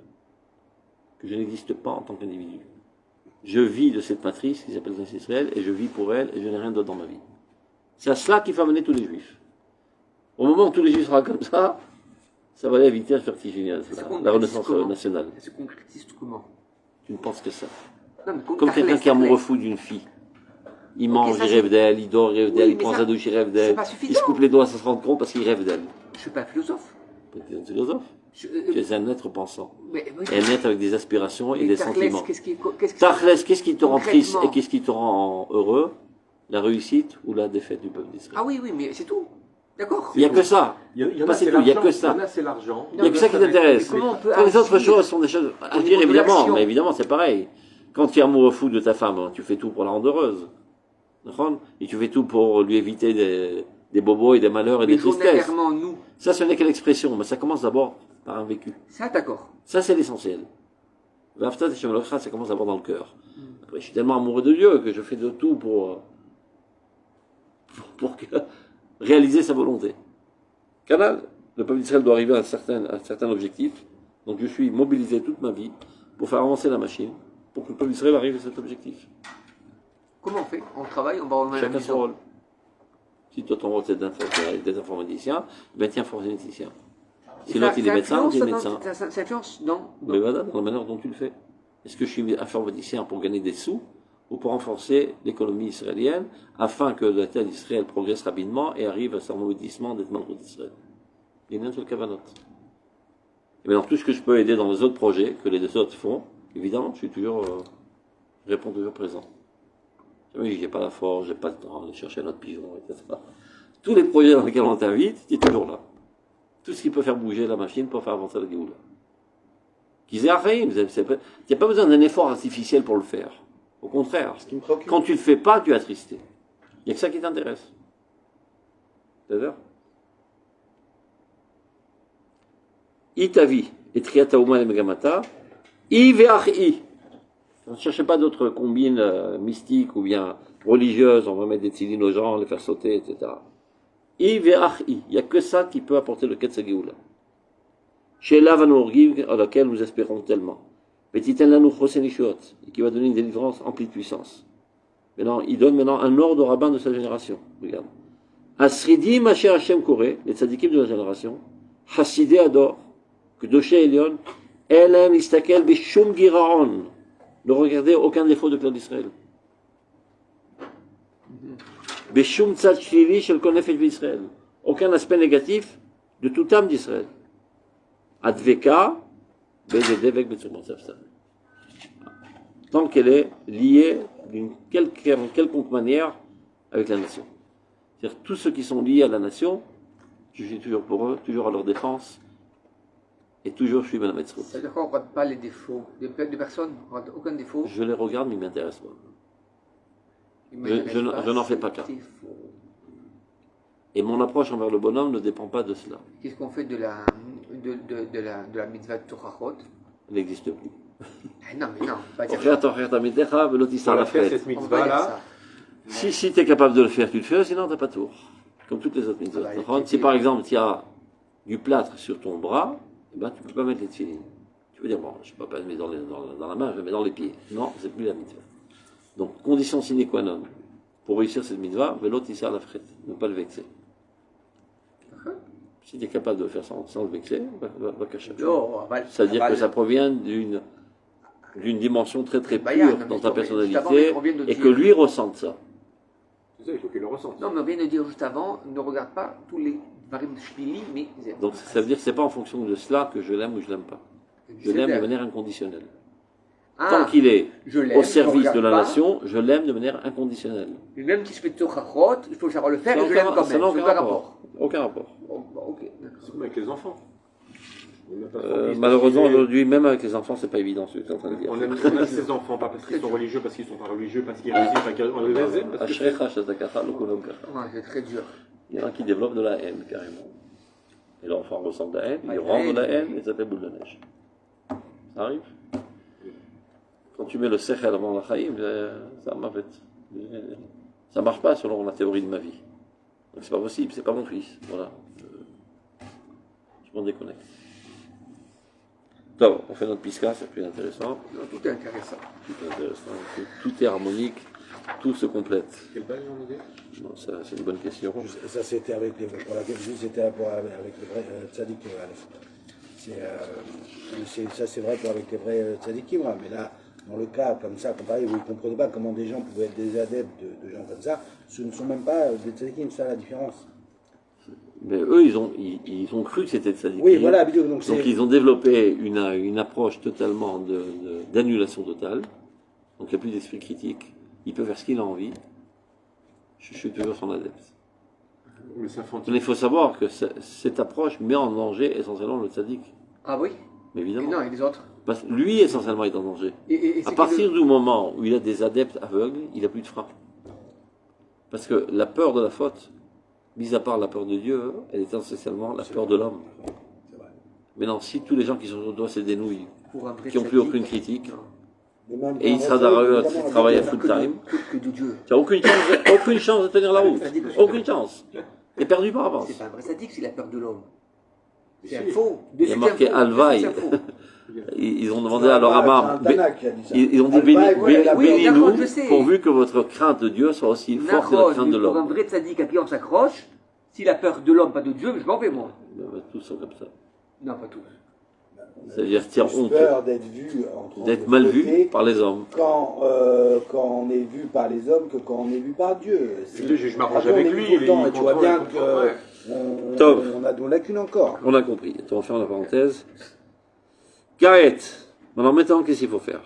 que je n'existe pas en tant qu'individu. Je vis de cette matrice qui s'appelle Knesset Israël, et je vis pour elle, et je n'ai rien d'autre dans ma vie. C'est à cela qu'il faut amener tous les Juifs. Au moment où tous les Juifs seront comme ça va aller à vitesse vertigineuse, la renaissance nationale. Ça se concrétise comment? Tu ne penses que ça. Non, Comme quelqu'un qui est amoureux fou d'une fille. Il mange, il rêve d'elle, il dort, il rêve d'elle, il prend sa douche, il rêve d'elle. Il se coupe les doigts sans se rendre compte parce qu'il rêve d'elle. Je ne suis pas philosophe. Tu es un philosophe. Tu es un être pensant. Mais Et un être avec des aspirations et des sentiments. Qu'est-ce Qu'est-ce qui te rend triste et qu'est-ce qui te rend heureux? La réussite ou la défaite du peuple d'Israël? Ah oui, mais c'est tout. D'accord. Il n'y a que ça. Il y en Pas a, c'est c'est tout, il n'y a l'argent. que ça. Il y en a, c'est l'argent. Il n'y a que ça qui t'intéresse. Comment on peut Les autres agir choses sont des choses à au dire, niveau de évidemment. l'action? Mais évidemment, c'est pareil. Quand tu es amoureux fou de ta femme, tu fais tout pour la rendre heureuse. Et tu fais tout pour lui éviter des bobos et des malheurs et Mais des tristesses. journalièrement, nous. Ça, ce n'est que l'expression, mais ça commence d'abord par un vécu. Ça, d'accord. Ça, c'est l'essentiel. Vaftat et Shem Elohecha, ça commence d'abord dans le cœur. Après, je suis tellement amoureux de Dieu que je fais de tout pour réaliser sa volonté. Canal, le peuple d'Israël doit arriver à un certain objectif. Donc, je suis mobilisé toute ma vie pour faire avancer la machine, pour que le peuple d'Israël arrive à cet objectif. Comment on fait? On travaille, on va en Chacun son rôle. Si toi, ton rôle, c'est d'être informaticien, ben tiens, informaticien. Si l'autre, il est médecin, il est médecin. Ça influence, non? Mais voilà, dans la manière dont tu le fais. Est-ce que je suis informaticien pour gagner des sous ou pour renforcer l'économie israélienne afin que l'État d'Israël progresse rapidement et arrive à son aboutissement d'être membre d'Israël? Il y a une seule kavanot. Et maintenant, tout ce que je peux aider dans les autres projets que les deux autres font, évidemment, je réponds toujours présent. Oui, j'ai pas la force, j'ai pas le temps de chercher notre pigeon, etc. Tous les projets dans lesquels on t'invite, tu es toujours là. Tout ce qui peut faire bouger la machine pour faire avancer la Géoula. Il n'y a pas besoin d'un effort artificiel pour le faire. Au contraire, quand tu ne le fais pas, tu es attristé. Il n'y a que ça qui t'intéresse. D'accord? Itavi, et triatauma et megamata, I ve'achi. Ne cherchez pas d'autres combines mystiques ou bien religieuses, on va mettre des tefilines aux gens, les faire sauter, etc. I ve'achi, il n'y a que ça qui peut apporter le Ketz Géoula. Chez l'Avanorgiv, à laquelle nous espérons tellement. Petiten lanu chosenishuot, et qui va donner une délivrance emplie de puissance. Maintenant, il donne maintenant un ordre au rabbin de sa génération. Regarde. Asridim asher Hashem Koré, les tzadikim de la génération, Hasidé Ador, Kedoshé Elion, Elem istakel bishum giraon, ne regardez aucun défaut de Klal d'Israël. Bishum tzad shlili shel kol nefesh d'Israël, aucun aspect négatif de toute âme d'Israël. Adveka, tant qu'elle est liée d'une quelconque manière avec la nation. C'est-à-dire tous ceux qui sont liés à la nation, je suis toujours pour eux, toujours à leur défense, et toujours je suis Ben Ametzrut. C'est-à-dire qu'on ne regarde pas les défauts de personnes, on ne regarde aucun défaut. Je les regarde, mais ils ne m'intéressent pas. Il m'intéresse je n'en fais pas cas. ces défauts. Et mon approche envers le bonhomme ne dépend pas de cela. Qu'est-ce qu'on fait de la mitzvah de Torahot? Elle n'existe plus. Non, mais non, pas dire Faire ça. ton frère ta mitzvah, velot On tissar a la fait fête. cette On va dire mitzvah-là. ça. Si tu es capable de le faire, tu le fais, sinon tu n'as pas de tour. Comme toutes les autres mitzvot. Ah bah, Par contre, si par exemple tu as du plâtre sur ton bras, eh ben, tu ne peux pas mettre les tefilines. Tu peux dire, bon, je ne peux pas le mettre dans la main, je le mets dans les pieds. Non, c'est plus la mitzvah. Donc, condition sine qua non. Pour réussir cette mitzvah, velot tissar la fête. Ne pas le vexer. Si tu es capable de le faire sans le vexer, va cacher. Non, C'est-à-dire que ça provient d'une dimension très très Bayard, pure mais dans ta justement, personnalité on vient de et dire- que lui ressente ça. C'est ça, il faut qu'il le ressente. Non, mais on vient de dire juste avant, ne regarde pas tous les varim shlili, mais Donc ça veut dire que c'est pas en fonction de cela que je l'aime ou je l'aime pas. Je l'aime de manière inconditionnelle. Tant qu'il est je l'aime, au je service regarde de la pas. nation, je l'aime de manière inconditionnelle. Même si je fais Torahot, il faut savoir le faire et je l'aime quand Ça même. n'a C'est aucun pas rapport. Aucun rapport. Oh, bah, ok, d'accord. C'est comme avec les enfants. On n'a pas trop Malheureusement parce qu'il est- aujourd'hui, même avec les enfants, c'est pas évident ce que tu es en train de dire. On aime ses enfants, pas parce qu'ils sont religieux, parce qu'ils sont pas religieux, parce qu'ils réussissent, pas qu'on les aime. Parce que Ashrecha shazakacha lo kolom kacha. Ouais, c'est très dur. Il y en a qui développent de la haine carrément. Et l'enfant ressent de la haine, il la rend de la haine, haine et ça fait boule de neige. Ça arrive. Quand tu mets le sechel avant la chaïm, ça marche. Ça marche pas selon la théorie de ma vie. Donc c'est pas possible, c'est pas mon fils. Voilà. Je m'en déconnecte. Donc, on fait notre pisca, c'est plus intéressant. Non, tout est intéressant. Tout est intéressant. Tout est harmonique, tout se complète. quelle balle on a dit? Bon, ça, c'est une bonne question. Ça, c'était avec les, pour laquelle c'était avec les vrais tzaddik. Ça, c'est vrai pour avec les vrais tzaddikim, moi. Mais là, dans le cas comme ça, comparé où ils ne comprenaient pas comment des gens pouvaient être des adeptes de gens comme ça, ce ne sont même pas des tzaddikim, c'est ça la différence. Mais eux, ils ont cru que c'était de sadique. Oui, voilà, donc Donc ils ont développé une approche totalement d'annulation totale. Donc il n'y a plus d'esprit critique. Il peut faire ce qu'il a envie. Je suis toujours son adepte. Mais c'est infantile. Mais il faut savoir que cette approche met en danger essentiellement le tzaddik. Ah oui? Mais Et évidemment. non, et les autres? Parce que lui, essentiellement, est en danger. Et À partir du moment où il a des adeptes aveugles, il n'a plus de frein. Parce que la peur de la faute, mis à part la peur de Dieu, elle est essentiellement la peur de l'homme. Maintenant, si tous les gens qui sont autour de toi, c'est des nouilles, pour un vrai qui n'ont plus tzaddik, aucune critique, non. et il sera dans travailler à full time, Que de Dieu. tu n'as aucune chance de tenir la route. Aucune chance. Tu es perdu par avance. C'est pas un vrai sadique, c'est la peur de l'homme. C'est un Si. faux. Il y a marqué Alvaï. C'est un faux. Ils ont demandé à leur rabbin, qui a dit ça. ils ont dit Alvaï, ouais, la oui, bénis-nous, d'accord, je sais. pourvu que votre crainte de Dieu soit aussi forte que la Nahon, crainte de mais pour un l'homme. vrai tzaddik à qui on s'accroche, s'il a peur de l'homme, pas de Dieu, je m'en vais moi. Tous sont comme ça. Non, pas tous. C'est-à-dire, tiens, honte peur d'être vu, entre d'être mal vu côté, par les hommes. quand on est vu par les hommes que quand on est vu par Dieu. Je m'arrange Après, on avec est vu lui, tout le temps, il et tu vois comprend, bien il comprend, ouais. Tov. on a nos lacunes encore. On a compris. On va faire la parenthèse. Karet. Alors maintenant, qu'est-ce qu'il faut faire?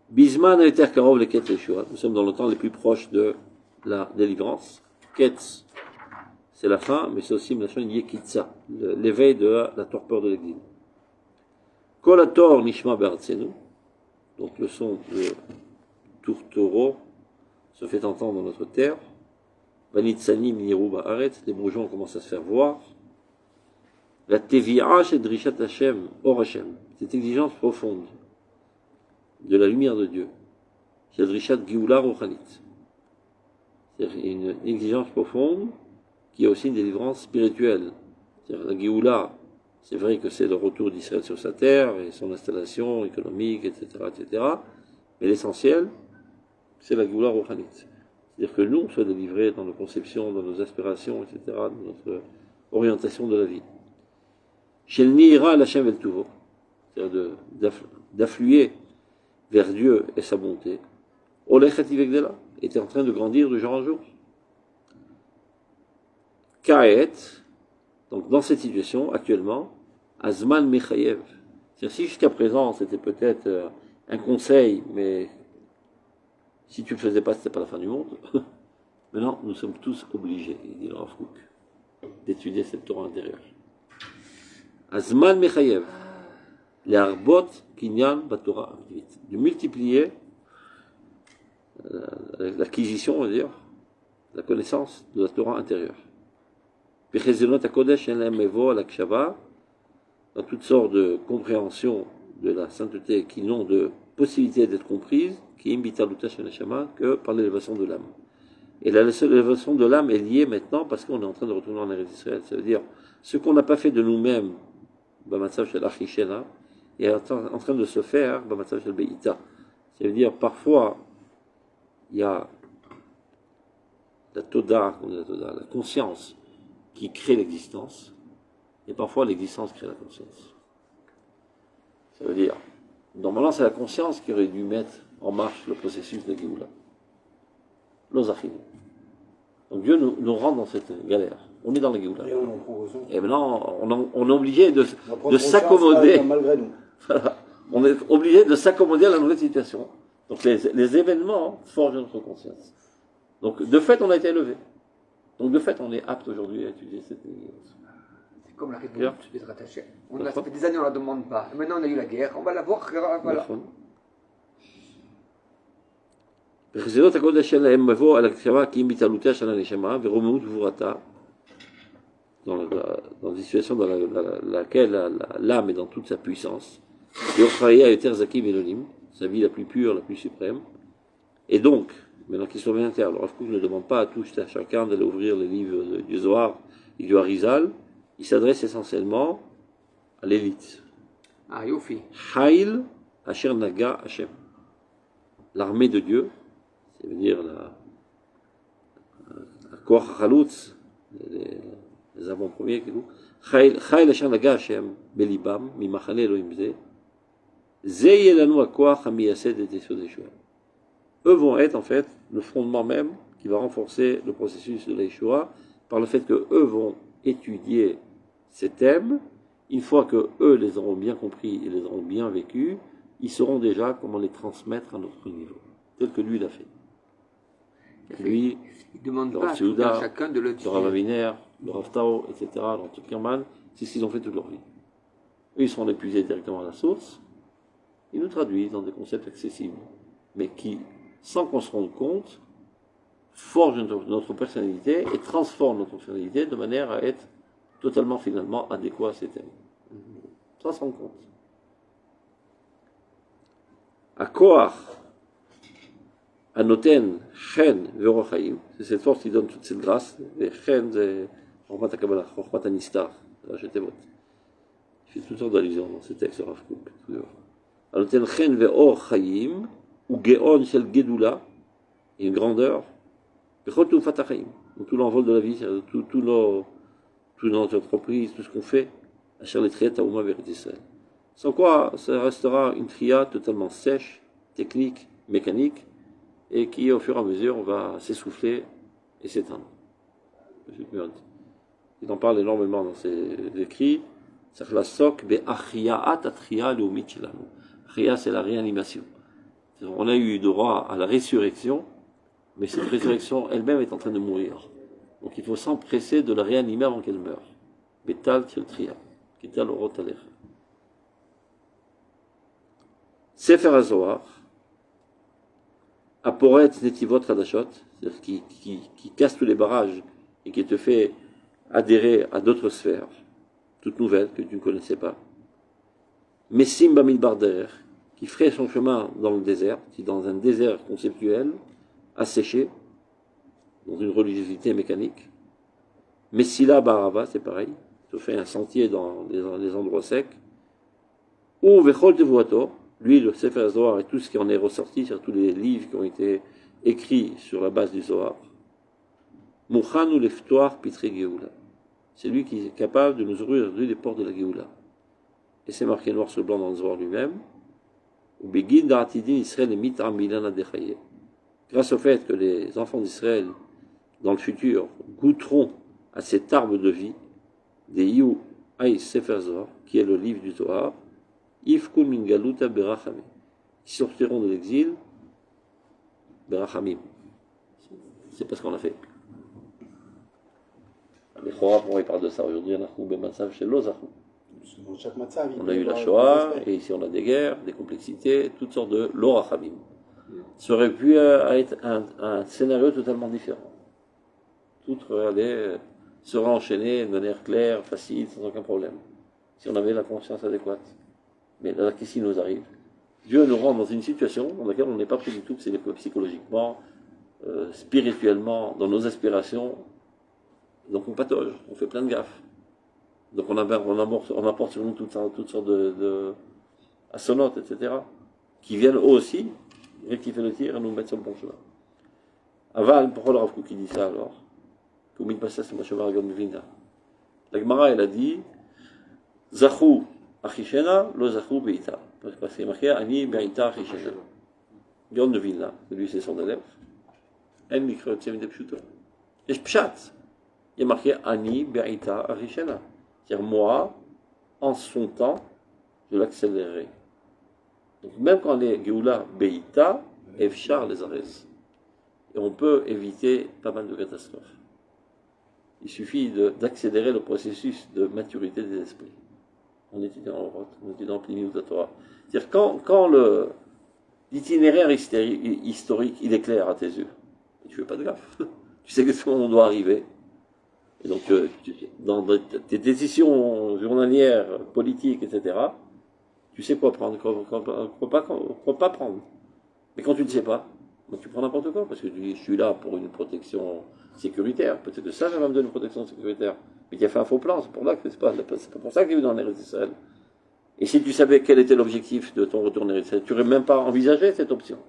Bisman et Karov les Ket Yeshua. Nous sommes dans le temps les plus proches de la délivrance. Ketz, c'est la fin, mais c'est aussi une nation Yekitsa, l'éveil de la torpeur de l'exil. Kolator Nishma Be'artsenu. Donc le son de tourtereau se fait entendre dans notre terre. Vanitsanim Niru Ba'aretz, les bourgeons commencent à se faire voir. La Tevi'a chez Drishat Hashem, Or Hashem, cette exigence profonde de la lumière de Dieu, c'est Drishat Gioula Rochanit. C'est une exigence profonde qui est aussi une délivrance spirituelle. C'est-à-dire la Gioula, c'est vrai que c'est le retour d'Israël sur sa terre et son installation économique, etc., etc. Mais l'essentiel, c'est la Gioula Rochanit. C'est-à-dire que nous, on soit délivrés dans nos conceptions, dans nos aspirations, etc., dans notre orientation de la vie. Chez le Nihira, l'Hachem El Tuvo, c'est-à-dire d'affluer vers Dieu et sa bonté. Olechet Ivegdela était en train de grandir de jour en jour. Kaet, donc dans cette situation, actuellement, Azman Mechayev. C'est-à-dire si jusqu'à présent c'était peut-être un conseil, mais si tu ne le faisais pas, c'était pas la fin du monde. Maintenant, nous sommes tous obligés, il dit le Rav Kook, d'étudier cette Torah intérieure. Azman Mechayev, les Arbot Kinyan Batora, de multiplier l'acquisition, on va dire, la connaissance de la Torah intérieure. Dans toutes sortes de compréhensions de la sainteté qui n'ont de possibilité d'être comprises, qui que par l'élévation de l'âme. Et l'élévation de l'âme est liée maintenant parce qu'on est en train de retourner en Eretz Israël. Ça veut dire, ce qu'on n'a pas fait de nous-mêmes, est en train de se faire, ça veut dire, parfois, il y a la toda, la conscience qui crée l'existence, et parfois l'existence crée la conscience. Ça veut dire, normalement c'est la conscience qui aurait dû mettre en marche le processus de Géoula. L'Ozachim. Donc Dieu nous rend dans cette galère. On est dans la Géoula. Et maintenant, on est obligé de s'accommoder. Voilà. On est obligé de s'accommoder à la nouvelle situation. Donc les événements forgent notre conscience. Donc de fait, on a été élevé. Donc de fait, on est apte aujourd'hui à étudier cette C'est comme la réponse d'être rattaché. Ça fait des années, on ne la demande pas. Et maintenant, on a eu la guerre, on va la voir. Voilà. בחזירות הקודש שלהם מבוא על הקשבה כי אם בהתעלותיה של הנשמה ורוממות גבורתה, dans une situation dans laquelle l'âme est dans toute sa puissance, et Orchaïa et Terzakim Elonim, sa vie la plus pure, la plus suprême, et donc, maintenant qu'ils sont bien clairs, le Rav Kook ne demande pas à tous, à chacun d'aller ouvrir les livres du Zohar et du Harizal, il s'adresse essentiellement à l'élite. Ah, Yofi. Haïl Asher Naga Hashem. L'armée de Dieu, ça veut dire la Koach Chalutz, les avant-premiers, Haïl Asher Naga Hashem, Belibam, Mimachane Elohim Ze, Ze Yelanu Akoach Hamiyased et Tesod Yeshua. Eux vont être en fait le fondement même qui va renforcer le processus de la Yeshua par le fait que eux vont étudier ces thèmes. Une fois que eux les auront bien compris et les auront bien vécus, ils sauront déjà comment les transmettre à notre niveau, tel que lui l'a fait. Lui, il ne demande le pas Rav à chacun de le le Rav Aviner, le Rav Tao, etc., le Rav Tuckerman, c'est ce qu'ils ont fait toute leur vie. Eux, ils sont épuisés directement à la source, ils nous traduisent dans des concepts accessibles, mais qui, sans qu'on se rende compte, forgent notre personnalité et transforment notre personnalité de manière à être totalement, finalement, adéquat à ces thèmes. Sans se rendre compte. À Koach, Anoten, Chen, Verochaim, c'est cette force qui donne toute cette grâce, et Chen, c'est Chokhmat HaKabbalah, Chokhmat HaNistar, Rachetemot. Il fait toutes sortes d'allusions dans ces textes de Rav Kook. Anoten, Chen, Verochaim, ou Geon, Shel Gedula, et une grandeur, Bechotu Fatachaim, tout l'envol de la vie, toute notre entreprise, tout ce qu'on fait, Asher les Triat Aouma Verit Israël. Sans quoi, ça restera une tria totalement sèche, technique, mécanique, et qui, au fur et à mesure, va s'essouffler et s'éteindre. Il en parle énormément dans ses écrits. C'est la sok be'achria'at atria leumit shelanu. Achria, c'est la réanimation. On a eu droit à la résurrection, mais cette résurrection elle-même est en train de mourir. Donc il faut s'empresser de la réanimer avant qu'elle meure. Betal tel tria, kital orot alech. Sefer HaZohar, Aporet Netivot Hadashot, c'est-à-dire qui casse tous les barrages et qui te fait adhérer à d'autres sphères, toutes nouvelles que tu ne connaissais pas. Messim Bamidbar Der, qui ferait son chemin dans le désert, qui est dans un désert conceptuel, asséché, dans une religiosité mécanique. Messila Barava, c'est pareil, te fait un sentier dans les endroits secs. Ou Vechol Tevuato, lui, le Sefer Zohar et tout ce qui en est ressorti, sur tous les livres qui ont été écrits sur la base du Zohar. Mouchan ou Leftoir Pitri Geoula. C'est lui qui est capable de nous ouvrir les portes de la Geoula. Et c'est marqué noir sur blanc dans le Zohar lui-même. Begin d'Aratidin Israël et Mitra Milana Dechaye. Grâce au fait que les enfants d'Israël, dans le futur, goûteront à cet arbre de vie, des Yu Aïs Sefer Zohar, qui est le livre du Zohar, Ifkul min galuta berachamim. Ils sortiront de l'exil berachamim. c'est pas ce qu'on a fait. Les Chora, pourquoi il parle de ça aujourd'hui? Chez Lozachou. Dans chaque matzav, On a eu la Shoah, et ici on a des guerres, des complexités, toutes sortes de l'orachamim. Ça aurait pu être un scénario totalement différent. Tout serait enchaîné de manière claire, facile, sans aucun problème. Si on avait la conscience adéquate. Mais là, qu'est-ce qui nous arrive? Dieu nous rend dans une situation dans laquelle on n'est pas pris du tout psychologiquement, spirituellement, dans nos aspirations. Donc on patauge, on fait plein de gaffes. Donc on apporte sur nous toutes sortes de assonotes, etc., qui viennent eux aussi rectifier le tir et nous mettre sur le bon chemin. Aval, pourquoi le Rav Kook dit ça alors? Comme il passait sur Moshe Maragon Mvina. La Gemara, elle a dit Zachou Achishena, lo Zachou Beita. Parce que c'est marqué Ani Beita Achishena. Gon de Vilna, lui c'est son élève. En Mikro Tsem de Pshuto. Et Pshat, il y a marqué Ani Beita Achishena. C'est-à-dire moi, en son temps, je l'accélérerai. Donc même quand les Géoula Beita, Efchar les arrêts. Et on peut éviter pas mal de catastrophes. Il suffit d'accélérer le processus de maturité des esprits. On étudie en Roth, on étudie en Pliny ou Torah. C'est-à-dire quand l'itinéraire historique, il est clair à tes yeux, tu fais pas de gaffe. Tu sais que on doit arriver. Et donc, dans tes décisions journalières, politiques, etc., tu sais quoi prendre, quoi pas prendre. Mais quand tu ne sais pas, tu prends n'importe quoi, parce que je suis là pour une protection sécuritaire. Peut-être que ça va me donner une protection sécuritaire. Mais qui a fait un faux plan, c'est pour ça que c'est pas pour ça que tu es venu dans l'Eretz Israël. Et si tu savais quel était l'objectif de ton retour en Eretz Israël, tu n'aurais même pas envisagé cette option.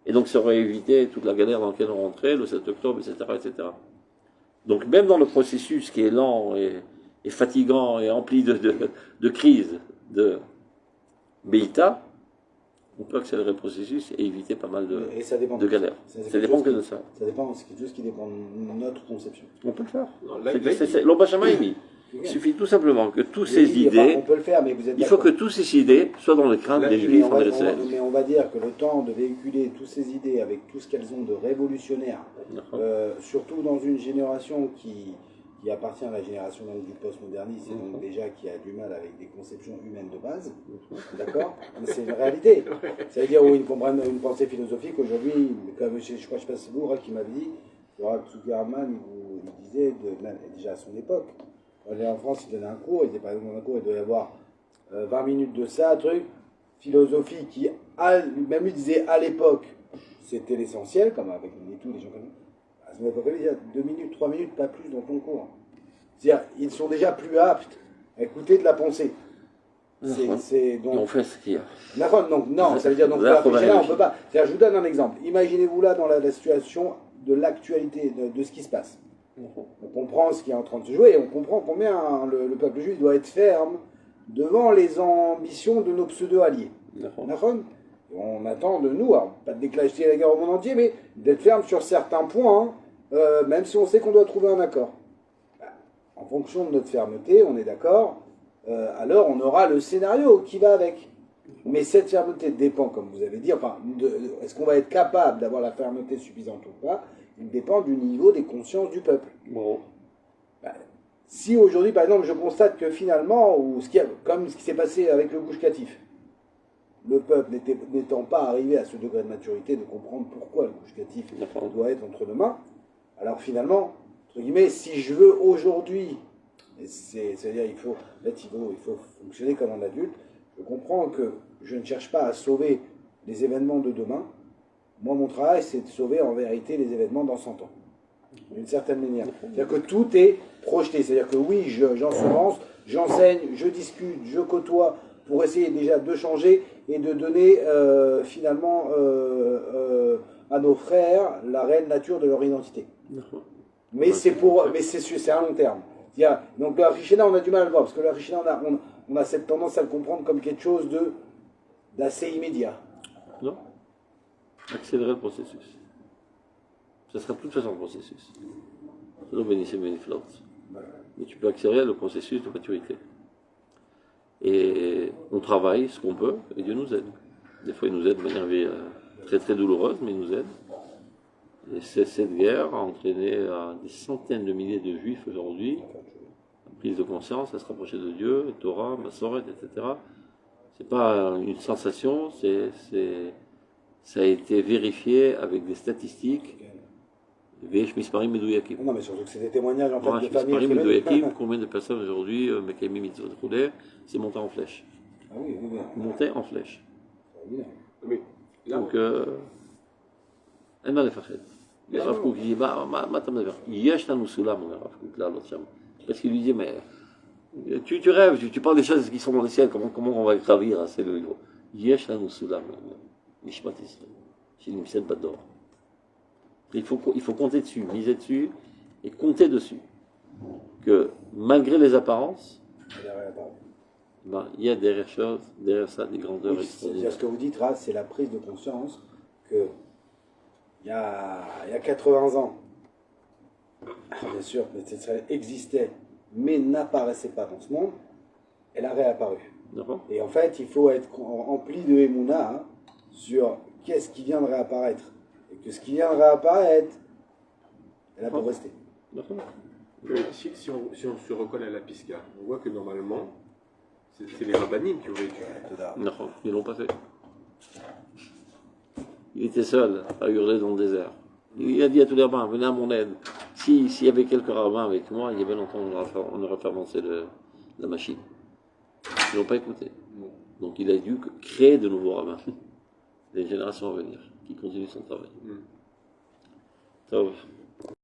Et donc ça aurait évité toute la galère dans laquelle on rentrait, le 7 octobre, etc., etc. Donc même dans le processus qui est lent et fatigant et empli de crises, de Beïta, on peut accélérer le processus et éviter pas mal de galères. Ça dépend que de ça. Ça dépend, c'est quelque chose qui dépend de notre conception. On peut le faire. L'Obachamaïmi. Il suffit tout simplement que tous ces idées, on peut le faire, mais vous êtes il faut que tous ces idées soient dans le crâne des Juifs en Israël. Mais on va dire que le temps de véhiculer toutes ces idées avec tout ce qu'elles ont de révolutionnaire, surtout dans une génération qui appartient à la génération donc, du postmodernisme, et donc déjà qui a du mal avec des conceptions humaines de base, d'accord? Mais c'est une réalité. Ça veut dire où ils comprennent une pensée philosophique aujourd'hui, comme je crois que c'est vous qui m'avait dit, Rav Zuckerman, il disait, déjà à son époque, quand il est en France, il donnait un cours, il disait par exemple dans un cours, il doit y avoir 20 minutes de ça, truc, philosophie qui, même lui disait à l'époque, c'était l'essentiel, comme avec tous les gens comme ça. À son époque, il y a 2 minutes, 3 minutes, pas plus dans ton cours. C'est-à-dire, ils sont déjà plus aptes à écouter de la pensée. Donc, on fait ce qu'il y a. Non, ça veut dire, donc, là, on peut pas. C'est-à-dire, je vous donne un exemple. Imaginez-vous là dans la situation de l'actualité, de ce qui se passe. On comprend ce qui est en train de se jouer et on comprend combien le peuple juif doit être ferme devant les ambitions de nos pseudo-alliés. On attend de nous, alors, pas de déclencher la guerre au monde entier, mais d'être ferme sur certains points, même si on sait qu'on doit trouver un accord. En fonction de notre fermeté, on est d'accord, alors on aura le scénario qui va avec. Mais cette fermeté dépend, comme vous avez dit, est-ce qu'on va être capable d'avoir la fermeté suffisante ou pas? Il dépend du niveau des consciences du peuple. Bon. Si aujourd'hui, par exemple, je constate que finalement, comme ce qui s'est passé avec le Gush Katif, le peuple n'étant pas arrivé à ce degré de maturité de comprendre pourquoi le Gush Katif doit être entre nos mains, alors finalement, entre guillemets, si je veux aujourd'hui, c'est-à-dire il faut fonctionner comme un adulte, je comprends que je ne cherche pas à sauver les événements de demain. Moi, mon travail, c'est de sauver en vérité les événements dans 100 ans, d'une certaine manière. C'est-à-dire que tout est projeté. C'est-à-dire que oui, j'ensemence, j'enseigne, je discute, je côtoie pour essayer déjà de changer et de donner finalement à nos frères la réelle nature de leur identité. Mais c'est à long terme. Donc le Harishena, on a du mal à le voir, parce que le Harishena, on a cette tendance à le comprendre comme quelque chose d'assez immédiat. Non. Accélérer le processus. Ça sera de toute façon le processus. C'est bénissez Beniflot. Mais tu peux accélérer le processus de maturité. Et on travaille ce qu'on peut, et Dieu nous aide. Des fois, il nous aide de manière très très douloureuse, mais il nous aide. Et cette guerre a entraîné des centaines de milliers de juifs aujourd'hui, la prise de conscience, à se rapprocher de Dieu, Torah, Massoret, etc. C'est pas une sensation, ça a été vérifié avec des statistiques. Vesh Misparim Medouyakim. Non, mais surtout que c'est des témoignages en fait de Misparim familles. Medouyakim, combien de personnes aujourd'hui, Mekaymi Mitzvot Roulé, c'est monté en flèche. Ah oui, oui, oui. Monté en flèche. Mais là, Donc, אין מה לפחד. הרב קוק dit, מה אתה מדבר? יש לנו סולם, אומר הרב קוק, לעלות שם. Parce qu'il lui dit, mais tu rêves, tu parles des choses qui sont dans le ciel, comment on va gravir, c'est le niveau. יש לנו סולם, נשמת ישראל, שנמצאת בדור. Il faut compter dessus, miser dessus, et compter dessus. Que malgré les apparences, il y a derrière ça des grandeurs Oui, extraordinaires. ce que vous dites, Raz, c'est la prise de conscience que il y a 80 ans, bien sûr, ça existait, mais n'apparaissait pas dans ce monde, elle a réapparu. D'accord? Et en fait, il faut être rempli de Emouna sur qu'est-ce qui vient de réapparaître. Et que ce qui vient de réapparaître, elle a pour rester. D'accord? si on se recolle à la Pisca, on voit que normalement, c'est les rabbinim qui auraient dû. Non, ils l'ont pas fait. Il était seul à hurler dans le désert. Il a dit à tous les rabbins, venez à mon aide. S'il y avait quelques rabbins avec moi, il y avait longtemps, on aurait fait avancer la machine. Ils n'ont pas écouté. Donc il a dû créer de nouveaux rabbins. Des générations à venir, qui continuent son travail. Tov.